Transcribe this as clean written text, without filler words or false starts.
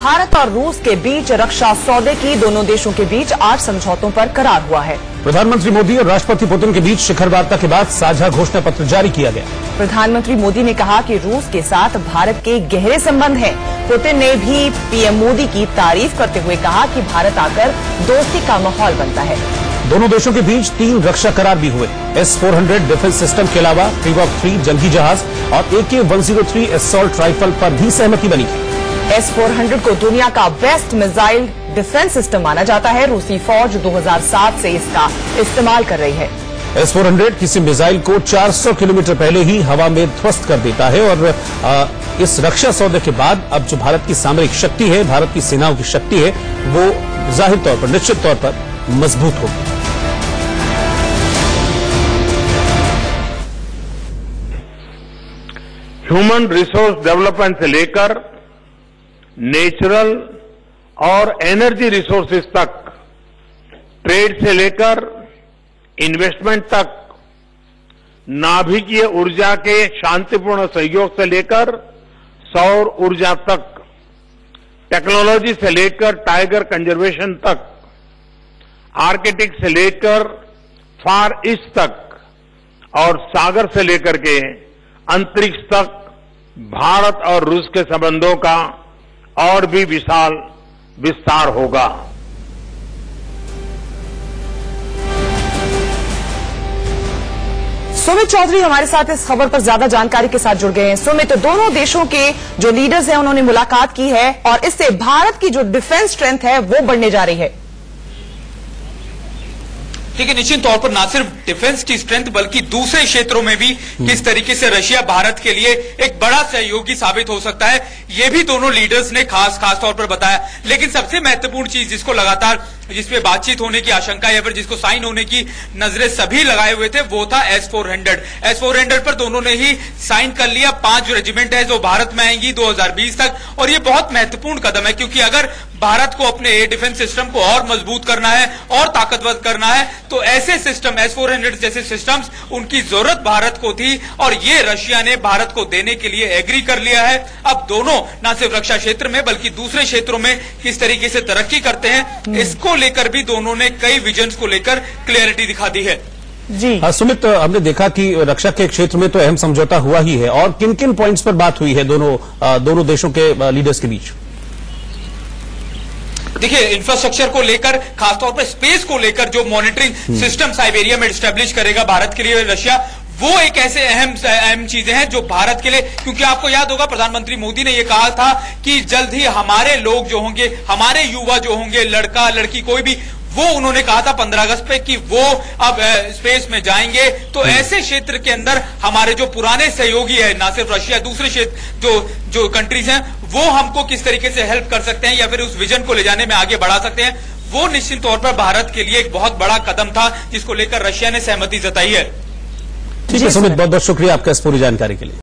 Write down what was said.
भारत और रूस के बीच रक्षा सौदे की दोनों देशों के बीच 8 समझौतों पर करार हुआ है। प्रधानमंत्री मोदी और राष्ट्रपति पुतिन के बीच शिखर वार्ता के बाद साझा घोषणा पत्र जारी किया गया। प्रधानमंत्री मोदी ने कहा कि रूस के साथ भारत के गहरे संबंध हैं। पुतिन ने भी पीएम मोदी की तारीफ करते हुए कहा कि भारत आकर दोस्ती का माहौल बनता है। दोनों देशों के बीच 3 रक्षा करार भी हुए। S-400 डिफेंस सिस्टम के अलावा Pivok 3 जंगी जहाज और AK-103 असॉल्ट राइफल पर भी सहमति बनी। S-400 को दुनिया का बेस्ट मिसाइल डिफेंस सिस्टम माना जाता है। रूसी फौज 2007 से इसका इस्तेमाल कर रही है। S-400 किसी मिसाइल को 400 किलोमीटर पहले ही हवा में ध्वस्त कर देता है और इस रक्षा सौदे के बाद अब जो भारत की सामरिक शक्ति है, भारत की सेनाओं की शक्ति है, वो जाहिर तौर पर, निश्चित तौर पर मजबूत होगी। ह्यूमन रिसोर्स डेवलपमेंट से लेकर नेचुरल और एनर्जी रिसोर्सेज तक, ट्रेड से लेकर इन्वेस्टमेंट तक, नाभिकीय ऊर्जा के शांतिपूर्ण सहयोग से लेकर सौर ऊर्जा तक, टेक्नोलॉजी से लेकर टाइगर कंजर्वेशन तक, आर्किटिक से लेकर फार ईस्ट तक और सागर से लेकर के अंतरिक्ष तक भारत और रूस के संबंधों का और भी विशाल विस्तार होगा। सुमित चौधरी हमारे साथ इस खबर पर ज्यादा जानकारी के साथ जुड़ गए हैं। सुमित, दोनों देशों के जो लीडर्स हैं उन्होंने मुलाकात की है और इससे भारत की जो डिफेंस स्ट्रेंथ है वो बढ़ने जा रही है। देखिए, निश्चित तौर पर ना सिर्फ डिफेंस की स्ट्रेंथ बल्कि दूसरे क्षेत्रों में भी किस तरीके से रशिया भारत के लिए एक बड़ा सहयोगी साबित हो सकता है, ये भी दोनों लीडर्स ने खास तौर पर बताया। लेकिन सबसे महत्वपूर्ण चीज जिसको लगातार जिसपे बातचीत होने की आशंका या फिर जिसको साइन होने की नजरें सभी लगाए हुए थे, वो था S-400। S-400 पर दोनों ने ही साइन कर लिया। 5 रेजिमेंट है जो भारत में आएंगी 2020 तक, और ये बहुत महत्वपूर्ण कदम है क्योंकि अगर भारत को अपने एयर डिफेंस सिस्टम को और मजबूत करना है और ताकतवर करना है तो ऐसे सिस्टम, S-400 जैसे सिस्टम्स, उनकी जरूरत भारत को थी और ये रशिया ने भारत को देने के लिए एग्री कर लिया है। अब दोनों न सिर्फ रक्षा क्षेत्र में बल्कि दूसरे क्षेत्रों में किस तरीके से तरक्की करते हैं, इसको लेकर भी दोनों ने कई विजन्स को लेकर क्लियरिटी दिखा दी है। जी सुमित, हमने देखा कि रक्षा के क्षेत्र में तो अहम समझौता हुआ ही है, और किन किन पॉइंट्स पर बात हुई है दोनों देशों के लीडर्स के बीच? देखिए, इंफ्रास्ट्रक्चर को लेकर, खासतौर पर स्पेस को लेकर जो मॉनिटरिंग सिस्टम साइबेरिया में एस्टेब्लिश करेगा भारत के लिए रशिया, वो एक ऐसे अहम चीजें हैं जो भारत के लिए, क्योंकि आपको याद होगा प्रधानमंत्री मोदी ने यह कहा था कि जल्द ही हमारे लोग जो होंगे, हमारे युवा जो होंगे, लड़का लड़की कोई भी, वो उन्होंने कहा था 15 अगस्त पे कि वो अब स्पेस में जाएंगे। तो ऐसे क्षेत्र के अंदर हमारे जो पुराने सहयोगी है, ना सिर्फ रशिया, दूसरे क्षेत्र जो कंट्रीज हैं, वो हमको किस तरीके से हेल्प कर सकते हैं या फिर उस विजन को ले जाने में आगे बढ़ा सकते हैं, वो निश्चित तौर पर भारत के लिए एक बहुत बड़ा कदम था जिसको लेकर रशिया ने सहमति जताई है। ठीक है सुमित, बहुत बहुत शुक्रिया आपका इस पूरी जानकारी के लिए।